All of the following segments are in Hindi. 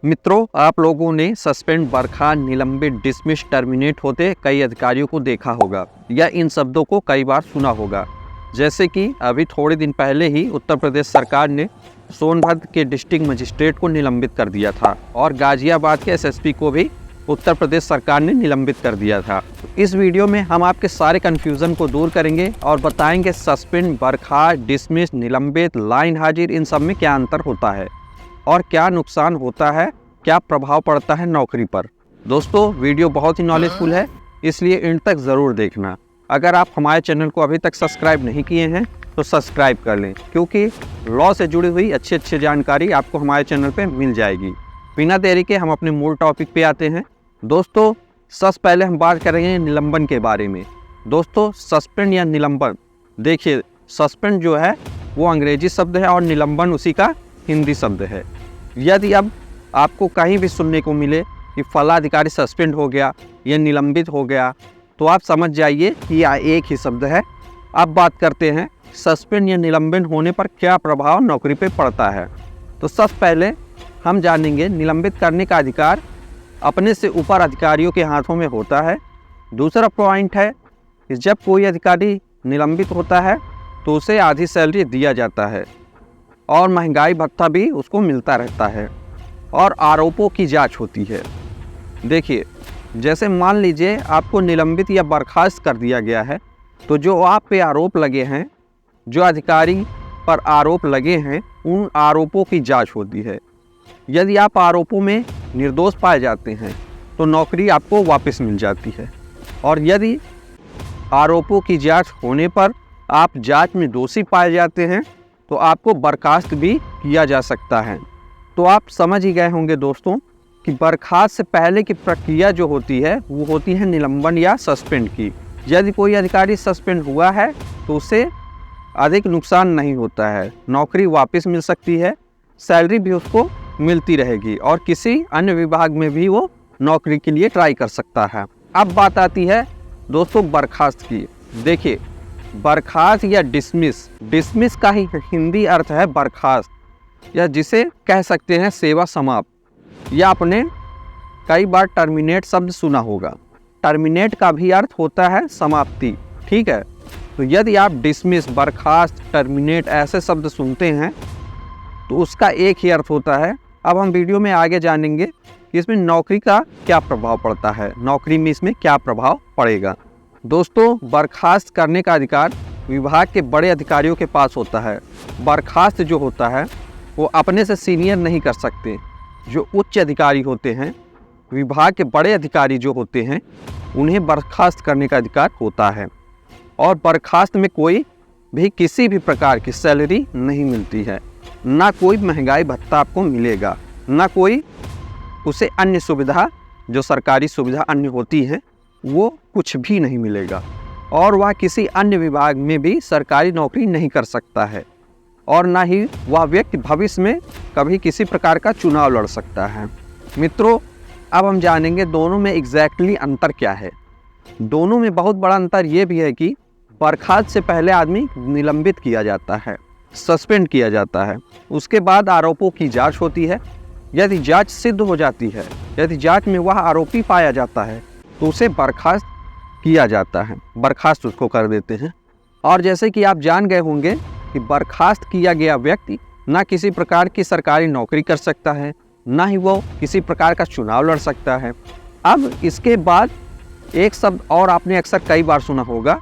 मित्रों, आप लोगों ने सस्पेंड, बर्खा, निलंबित, डिसमिस, टर्मिनेट होते कई अधिकारियों को देखा होगा या इन शब्दों को कई बार सुना होगा। जैसे कि अभी थोड़े दिन पहले ही उत्तर प्रदेश सरकार ने सोनभद्र के डिस्ट्रिक्ट मजिस्ट्रेट को निलंबित कर दिया था और गाजियाबाद के एसएसपी को भी उत्तर प्रदेश सरकार ने निलंबित कर दिया था। इस वीडियो में हम आपके सारे कन्फ्यूज़न को दूर करेंगे और बताएंगे सस्पेंड, बर्खा, डिसमिस, निलंबित, लाइन हाजिर, इन सब में क्या अंतर होता है और क्या नुकसान होता है, क्या प्रभाव पड़ता है नौकरी पर। दोस्तों, वीडियो बहुत ही नॉलेजफुल है, इसलिए एंड तक ज़रूर देखना। अगर आप हमारे चैनल को अभी तक सब्सक्राइब नहीं किए हैं तो सब्सक्राइब कर लें, क्योंकि लॉ से जुड़ी हुई अच्छी जानकारी आपको हमारे चैनल पे मिल जाएगी। बिना देरी के हम अपने मूल टॉपिक पे आते हैं। दोस्तों, सबसे पहले हम बात करेंगे निलंबन के बारे में। दोस्तों, सस्पेंड या निलंबन, देखिए सस्पेंड जो है वो अंग्रेजी शब्द है और निलंबन उसी का हिंदी शब्द है। यदि अब आपको कहीं भी सुनने को मिले कि फला अधिकारी सस्पेंड हो गया या निलंबित हो गया, तो आप समझ जाइए कि यह एक ही शब्द है। अब बात करते हैं सस्पेंड या निलंबन होने पर क्या प्रभाव नौकरी पे पड़ता है। तो सबसे पहले हम जानेंगे निलंबित करने का अधिकार अपने से ऊपर अधिकारियों के हाथों में होता है। दूसरा पॉइंट है कि जब कोई अधिकारी निलंबित होता है तो उसे आधी सैलरी दिया जाता है और महंगाई भत्ता भी उसको मिलता रहता है और आरोपों की जांच होती है। देखिए, जैसे मान लीजिए आपको निलंबित या बर्खास्त कर दिया गया है, तो जो आप पे आरोप लगे हैं, जो अधिकारी पर आरोप लगे हैं, उन आरोपों की जांच होती है। यदि आप आरोपों में निर्दोष पाए जाते हैं तो नौकरी आपको वापस मिल जाती है, और यदि आरोपों की जांच होने पर आप जांच में दोषी पाए जाते हैं तो आपको बर्खास्त भी किया जा सकता है। तो आप समझ ही गए होंगे दोस्तों कि बर्खास्त से पहले की प्रक्रिया जो होती है वो होती है निलंबन या सस्पेंड की। यदि कोई अधिकारी सस्पेंड हुआ है तो उसे अधिक नुकसान नहीं होता है, नौकरी वापस मिल सकती है, सैलरी भी उसको मिलती रहेगी और किसी अन्य विभाग में भी वो नौकरी के लिए ट्राई कर सकता है। अब बात आती है दोस्तों बर्खास्त की। देखिए, बर्खास्त या डिसमिस का ही हिंदी अर्थ है बर्खास्त, या जिसे कह सकते हैं सेवा समाप्त, या आपने कई बार टर्मिनेट शब्द सुना होगा। टर्मिनेट का भी अर्थ होता है समाप्ति, ठीक है। तो यदि आप डिसमिस, बर्खास्त, टर्मिनेट ऐसे शब्द सुनते हैं तो उसका एक ही अर्थ होता है। अब हम वीडियो में आगे जानेंगे कि इसमें नौकरी का क्या प्रभाव पड़ता है, नौकरी में इसमें क्या प्रभाव पड़ेगा। दोस्तों, बर्खास्त करने का अधिकार विभाग के बड़े अधिकारियों के पास होता है। बर्खास्त जो होता है वो अपने से सीनियर नहीं कर सकते। जो उच्च अधिकारी होते हैं, विभाग के बड़े अधिकारी जो होते हैं, उन्हें बर्खास्त करने का अधिकार होता है। और बर्खास्त में कोई भी किसी भी प्रकार की सैलरी नहीं मिलती है, ना कोई महंगाई भत्ता आपको मिलेगा, ना कोई उसे अन्य सुविधा, जो सरकारी सुविधा अन्य होती हैं, वो कुछ भी नहीं मिलेगा, और वह किसी अन्य विभाग में भी सरकारी नौकरी नहीं कर सकता है, और ना ही वह व्यक्ति भविष्य में कभी किसी प्रकार का चुनाव लड़ सकता है। मित्रों, अब हम जानेंगे दोनों में एग्जैक्टली अंतर क्या है। दोनों में बहुत बड़ा अंतर ये भी है कि बर्खास्त से पहले आदमी निलंबित किया जाता है, सस्पेंड किया जाता है, उसके बाद आरोपों की जांच होती है। यदि जांच सिद्ध हो जाती है, यदि जांच में वह आरोपी पाया जाता है तो उसे बर्खास्त किया जाता है, बर्खास्त उसको कर देते हैं। और जैसे कि आप जान गए होंगे कि बर्खास्त किया गया व्यक्ति ना किसी प्रकार की सरकारी नौकरी कर सकता है, ना ही वो किसी प्रकार का चुनाव लड़ सकता है। अब इसके बाद एक शब्द और आपने अक्सर कई बार सुना होगा,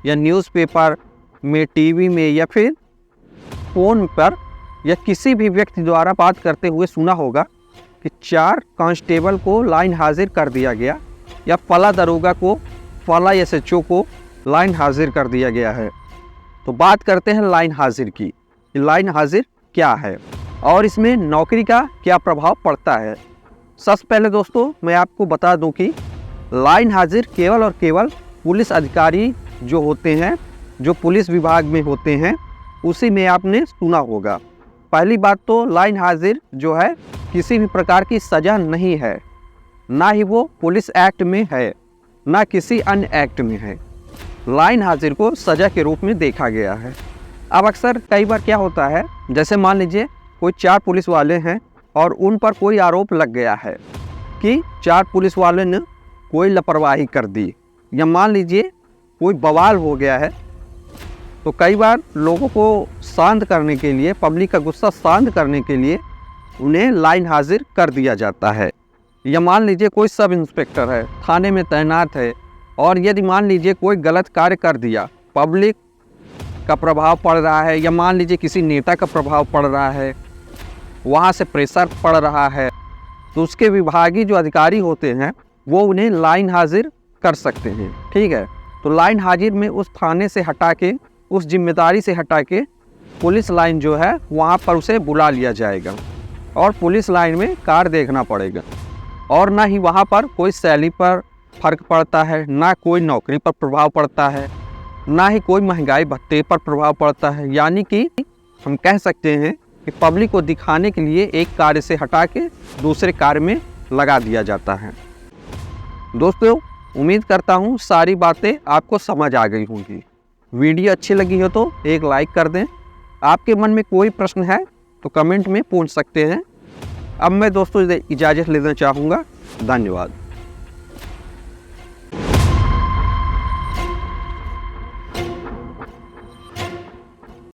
या न्यूज़पेपर में, टीवी में, या फिर फ़ोन पर, या किसी भी व्यक्ति द्वारा बात करते हुए सुना होगा कि 4 कांस्टेबल को लाइन हाजिर कर दिया गया, या फला दरोगा को, फला एसएचओ को लाइन हाजिर कर दिया गया है। तो बात करते हैं लाइन हाजिर की। लाइन हाजिर क्या है और इसमें नौकरी का क्या प्रभाव पड़ता है। सबसे पहले दोस्तों मैं आपको बता दूं कि लाइन हाजिर केवल और केवल पुलिस अधिकारी जो होते हैं, जो पुलिस विभाग में होते हैं, उसी में आपने सुना होगा। पहली बात तो लाइन हाजिर जो है किसी भी प्रकार की सज़ा नहीं है, ना ही वो पुलिस एक्ट में है, ना किसी अन्य एक्ट में है। लाइन हाजिर को सज़ा के रूप में देखा गया है। अब अक्सर कई बार क्या होता है, जैसे मान लीजिए कोई 4 पुलिस वाले हैं और उन पर कोई आरोप लग गया है कि 4 पुलिस वालों ने कोई लापरवाही कर दी, या मान लीजिए कोई बवाल हो गया है, तो कई बार लोगों को शांत करने के लिए, पब्लिक का गुस्सा शांत करने के लिए उन्हें लाइन हाजिर कर दिया जाता है। या मान लीजिए कोई सब इंस्पेक्टर है, थाने में तैनात है, और यदि मान लीजिए कोई गलत कार्य कर दिया, पब्लिक का प्रभाव पड़ रहा है, या मान लीजिए किसी नेता का प्रभाव पड़ रहा है, वहाँ से प्रेशर पड़ रहा है, तो उसके विभागीय जो अधिकारी होते हैं वो उन्हें लाइन हाजिर कर सकते हैं। ठीक है, तो लाइन हाजिर में उस थाने से हटा के, उस जिम्मेदारी से हटा के पुलिस लाइन जो है वहाँ पर उसे बुला लिया जाएगा और पुलिस लाइन में कार्य देखना पड़ेगा। और ना ही वहाँ पर कोई सैलरी पर फ़र्क पड़ता है, ना कोई नौकरी पर प्रभाव पड़ता है, ना ही कोई महंगाई भत्ते पर प्रभाव पड़ता है। यानी कि हम कह सकते हैं कि पब्लिक को दिखाने के लिए एक कार्य से हटा के दूसरे कार्य में लगा दिया जाता है। दोस्तों, उम्मीद करता हूँ सारी बातें आपको समझ आ गई होंगी। वीडियो अच्छी लगी हो तो एक लाइक कर दें। आपके मन में कोई प्रश्न है तो कमेंट में पूछ सकते हैं। अब मैं दोस्तों इजाज़त लेना चाहूँगा। धन्यवाद।